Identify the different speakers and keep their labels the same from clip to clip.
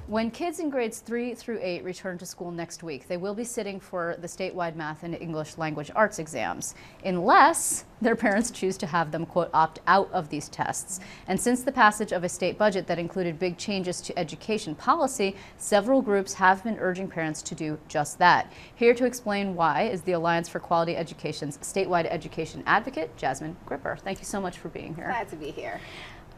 Speaker 1: When kids in grades 3 through 8 return to school next week, they will be sitting for the statewide math and English language arts exams, unless their parents choose to have them, quote, opt out of these tests. And since the passage of a state budget that included big changes to education policy, several groups have been urging parents to do just that. Here to explain why is the Alliance for Quality Education's statewide education advocate, Jasmine Gripper. Thank you so much for being here.
Speaker 2: Glad to be here.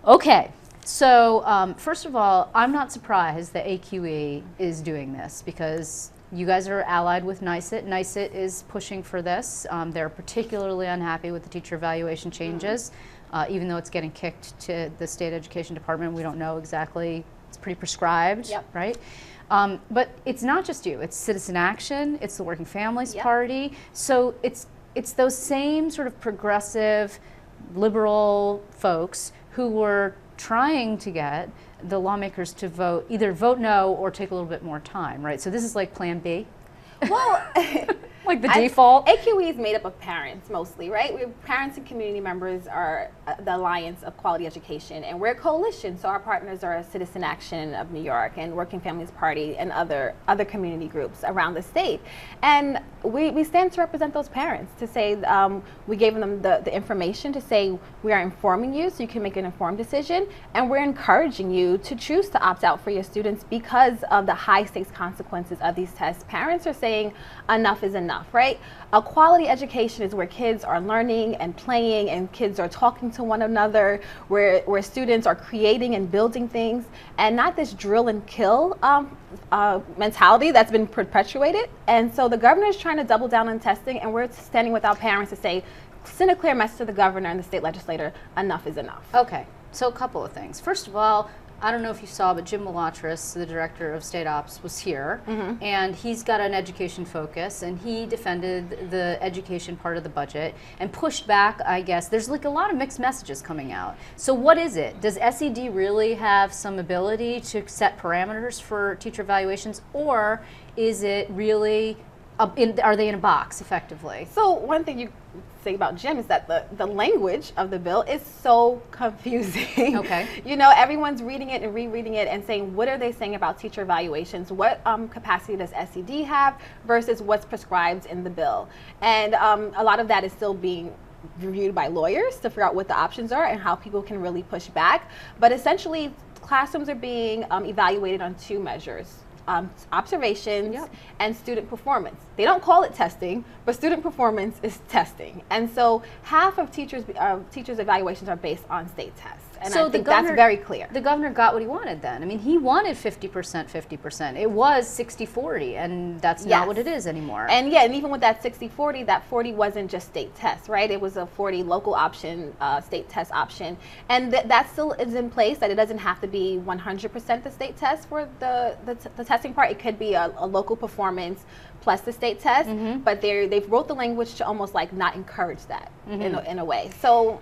Speaker 1: Okay. So first of all, I'm not surprised that AQE is doing this because you guys are allied with NYSET. NYSET is pushing for this. They're particularly unhappy with the teacher evaluation changes, even though it's getting kicked to the state education department. We don't know exactly. It's pretty prescribed,
Speaker 2: yep.
Speaker 1: Right? But it's not just you. It's Citizen Action. It's the Working Families Party. So it's those same sort of progressive, liberal folks who were trying to get the lawmakers to either vote no or take a little bit more time, right? So this is like Plan B?
Speaker 2: Well,
Speaker 1: like the default?
Speaker 2: AQE is made up of parents mostly, right? Parents and community members are the Alliance of Quality Education, and we're a coalition, so our partners are Citizen Action of New York and Working Families Party and other community groups around the state. And we stand to represent those parents, to say we gave them the information to say we are informing you so you can make an informed decision, and we're encouraging you to choose to opt out for your students because of the high stakes consequences of these tests. Parents are saying enough is enough, right? A quality education is where kids are learning and playing and kids are talking to one another, where students are creating and building things, and not this drill and kill mentality that's been perpetuated. And so the governor is trying to double down on testing, and we're standing with our parents to say, send a clear message to the governor and the state legislator, enough is enough.
Speaker 1: Okay, so a couple of things. First of all, I don't know if you saw, but Jim Malatras, the director of state ops, was here, and he's got an education focus, and he defended the education part of the budget and pushed back, I guess. There's like a lot of mixed messages coming out. So what is it? Does SED really have some ability to set parameters for teacher evaluations, or is it really, are they in a box effectively?
Speaker 2: So one thing you say about Jim is that the language of the bill is so confusing.
Speaker 1: Okay.
Speaker 2: You know, everyone's reading it and rereading it and saying, what are they saying about teacher evaluations? What capacity does SED have versus what's prescribed in the bill? And a lot of that is still being reviewed by lawyers to figure out what the options are and how people can really push back. But essentially, classrooms are being evaluated on two measures. Observations and student performance. They don't call it testing, but student performance is testing. And so half of teachers' evaluations are based on state tests. And so I think that's very clear.
Speaker 1: The governor got what he wanted then. I mean, he wanted 50%, 50%. It was 60-40, and that's not what it is anymore.
Speaker 2: And and even with that 60-40, that 40 wasn't just state tests, right? It was a 40 local option, state test option. And that still is in place, that it doesn't have to be 100% the state test for the testing part. It could be a local performance plus the state test, but they've wrote the language to almost like not encourage that in a way. So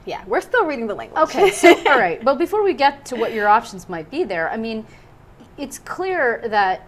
Speaker 2: yeah, we're still reading the language.
Speaker 1: Okay, so all right. But before we get to what your options might be there, I mean, it's clear that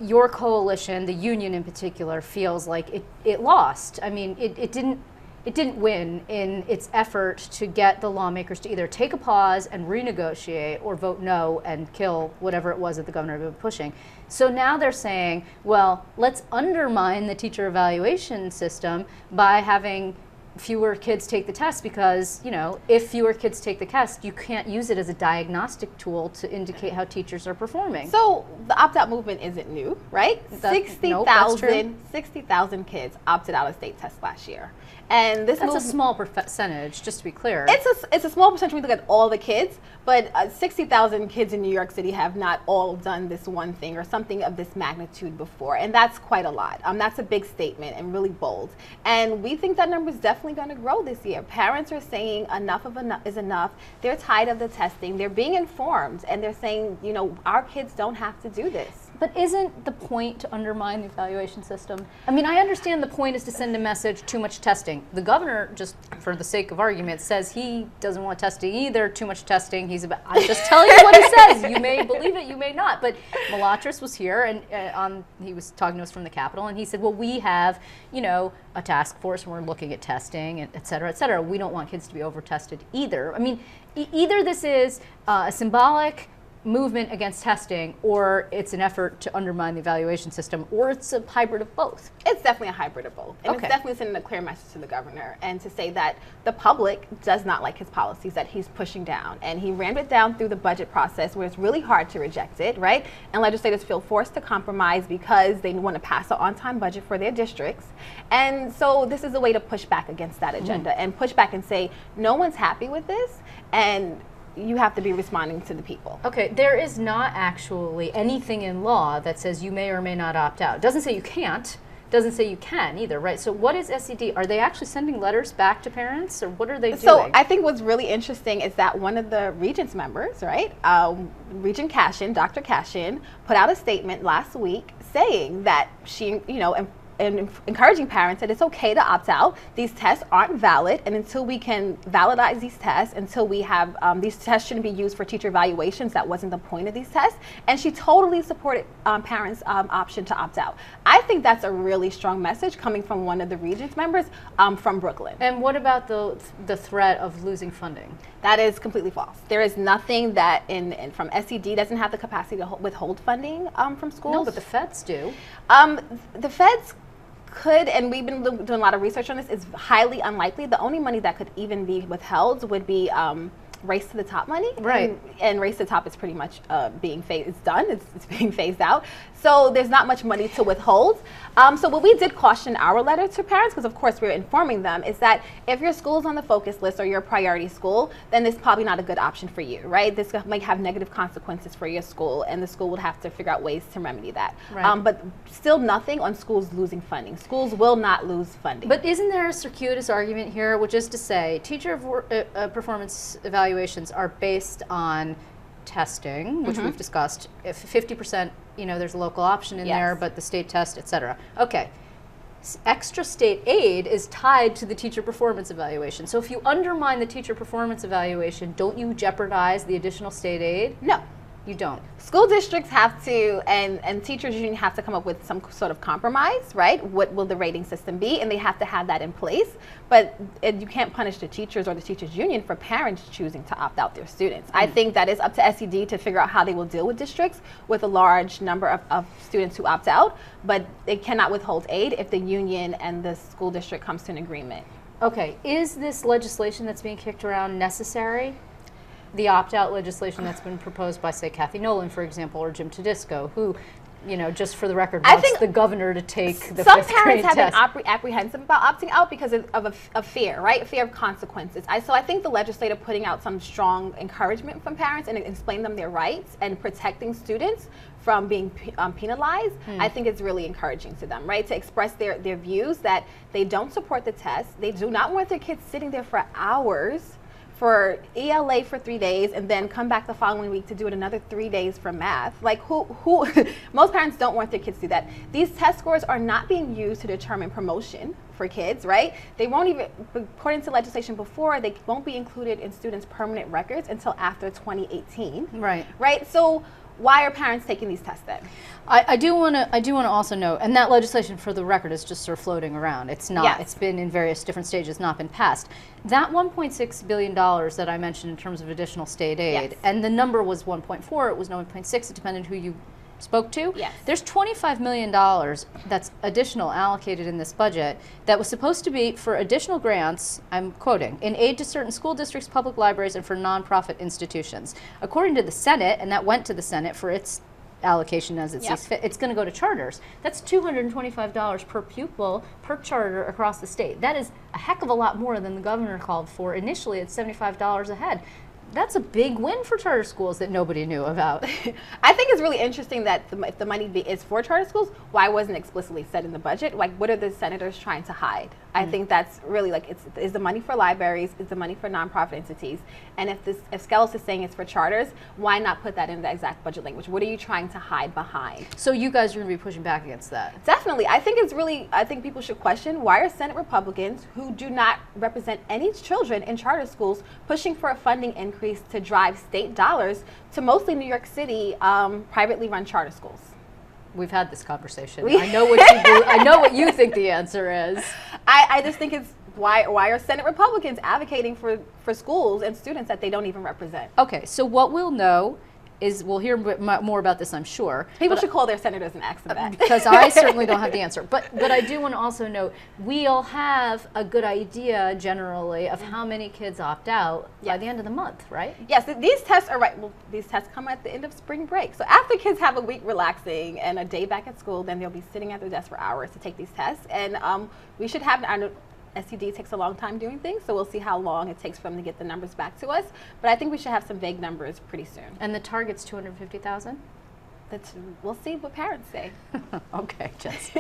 Speaker 1: your coalition, the union in particular, feels like it lost. I mean, it didn't win in its effort to get the lawmakers to either take a pause and renegotiate or vote no and kill whatever it was that the governor had been pushing. So now they're saying, well, let's undermine the teacher evaluation system by having fewer kids take the test, because, you know, if fewer kids take the test, you can't use it as a diagnostic tool to indicate how teachers are performing.
Speaker 2: So the opt-out movement isn't new, right? 60,000 kids opted out of state tests last year. And that's
Speaker 1: a small percentage, just to be clear.
Speaker 2: It's a small percentage when we look at all the kids, but 60,000 kids in New York City have not all done this one thing or something of this magnitude before, and that's quite a lot. That's a big statement and really bold. And we think that number is definitely going to grow this year. Parents are saying enough is enough. They're tired of the testing. They're being informed, and they're saying, you know, our kids don't have to do this.
Speaker 1: But isn't the point to undermine the evaluation system? I mean, I understand the point is to send a message, too much testing. The governor, just for the sake of argument, says he doesn't want testing either, too much testing. I'm just telling you what he says. You may believe it, you may not. But Malatras was here, and he was talking to us from the Capitol, and he said, well, we have, you know, a task force, and we're looking at testing, and et cetera, et cetera. We don't want kids to be over-tested either. I mean, either this is a symbolic movement against testing, or it's an effort to undermine the evaluation system, or it's a hybrid of both?
Speaker 2: It's definitely a hybrid of both. And
Speaker 1: Okay.
Speaker 2: it's definitely sending a clear message to the governor and to say that the public does not like his policies that he's pushing down. And he rammed it down through the budget process where it's really hard to reject it, right? And legislators feel forced to compromise because they want to pass an on-time budget for their districts. And so this is a way to push back against that agenda and push back and say, no one's happy with this, and you have to be responding to the people.
Speaker 1: Okay, there is not actually anything in law that says you may or may not opt out. It doesn't say you can't, doesn't say you can either, right? So what is SED? Are they actually sending letters back to parents, or what are they doing?
Speaker 2: So I think what's really interesting is that one of the Regents members, right, Regent Cashin, Dr. Cashin, put out a statement last week saying that she, and encouraging parents that it's okay to opt out. These tests aren't valid, and until we can validize these tests, until we have, these tests shouldn't be used for teacher evaluations. That wasn't the point of these tests. And she totally supported parents' option to opt out. I think that's a really strong message coming from one of the Regents members from Brooklyn.
Speaker 1: And what about the threat of losing funding?
Speaker 2: That is completely false. There is nothing that from SED doesn't have the capacity to withhold funding from schools.
Speaker 1: No, but the feds do.
Speaker 2: The feds could, and we've been doing a lot of research on this, it's highly unlikely. The only money that could even be withheld would be Race to the Top money.
Speaker 1: Right.
Speaker 2: And Race to the Top is pretty much being phased. It's done. It's being phased out. So there's not much money to withhold. So what we did caution our letter to parents, because of course we're informing them, is that if your school is on the focus list or you're a priority school, then this is probably not a good option for you, right? This might have negative consequences for your school, and the school would have to figure out ways to remedy that.
Speaker 1: Right.
Speaker 2: But still nothing on schools losing funding. Schools will not lose funding.
Speaker 1: But isn't there a circuitous argument here, which is to say teacher performance evaluations are based on testing, which we've discussed. If 50%, there's a local option in there, but the state test, et cetera. Okay. Extra state aid is tied to the teacher performance evaluation. So if you undermine the teacher performance evaluation, don't you jeopardize the additional state aid?
Speaker 2: No.
Speaker 1: You don't.
Speaker 2: School districts have to, and teachers union have to come up with some sort of compromise, right? What will the rating system be? And they have to have that in place. But you can't punish the teachers or the teachers union for parents choosing to opt out their students. I think that is up to SED to figure out how they will deal with districts with a large number of students who opt out. But they cannot withhold aid if the union and the school district comes to an agreement.
Speaker 1: Okay, is this legislation that's being kicked around necessary? The opt-out legislation that's been proposed by, say, Kathy Nolan, for example, or Jim Tedisco, who, just for the record, wants the governor to take the
Speaker 2: some
Speaker 1: fifth grade
Speaker 2: parents have
Speaker 1: test.
Speaker 2: been apprehensive about opting out because of fear, right? Fear of consequences. So I think the legislator putting out some strong encouragement from parents and explaining them their rights and protecting students from being penalized, I think it's really encouraging to them, right? To express their views that they don't support the test. They do not want their kids sitting there for hours for ELA for 3 days and then come back the following week to do it another 3 days for math. Like who most parents don't want their kids to do that. These test scores are not being used to determine promotion for kids, right? They won't even, according to legislation before, they won't be included in students' permanent records until after 2018.
Speaker 1: Right.
Speaker 2: Right? So why are parents taking these tests then?
Speaker 1: I do want to also note, and that legislation, for the record, is just sort of floating around. It's not.
Speaker 2: Yes.
Speaker 1: It's been in various different stages, not been passed. That $1.6 billion that I mentioned in terms of additional state aid,
Speaker 2: Yes.
Speaker 1: and the number was 1.4. It was 1.6. It depended who you spoke to.
Speaker 2: Yes.
Speaker 1: There's $25 million that's additional allocated in this budget that was supposed to be for additional grants, I'm quoting, in aid to certain school districts, public libraries, and for nonprofit institutions. According to the Senate, and that went to the Senate for its allocation as it sees fit, it's going to go to charters. That's $225 per pupil per charter across the state. That is a heck of a lot more than the governor called for. Initially, it's $75 a head. That's a big win for charter schools that nobody knew about.
Speaker 2: I think it's really interesting that if the money is for charter schools, why wasn't it explicitly said in the budget? Like, what are the senators trying to hide? I think that's really like, is the money for libraries, is the money for nonprofit entities? And if Skelos is saying it's for charters, why not put that in the exact budget language? What are you trying to hide behind?
Speaker 1: So you guys are going to be pushing back against that?
Speaker 2: Definitely. I think people should question, why are Senate Republicans who do not represent any children in charter schools pushing for a funding increase to drive state dollars to mostly New York City privately run charter schools?
Speaker 1: We've had this conversation. I know what you do. I know what you think the answer is.
Speaker 2: I just think it's why are Senate Republicans advocating for schools and students that they don't even represent?
Speaker 1: Okay, so what we'll know we'll hear more about this, I'm sure.
Speaker 2: People should call their senators and ask them that.
Speaker 1: Because I certainly don't have the answer. But I do want to also note, we'll have a good idea generally of how many kids opt out by the end of the month, right?
Speaker 2: Yes, these tests are right. Well, these tests come at the end of spring break. So after kids have a week relaxing and a day back at school, then they'll be sitting at their desk for hours to take these tests. And we should have, I know STD takes a long time doing things, so we'll see how long it takes for them to get the numbers back to us. But I think we should have some vague numbers pretty soon.
Speaker 1: And the target's 250,000?
Speaker 2: We'll see what parents say.
Speaker 1: Okay, Jess.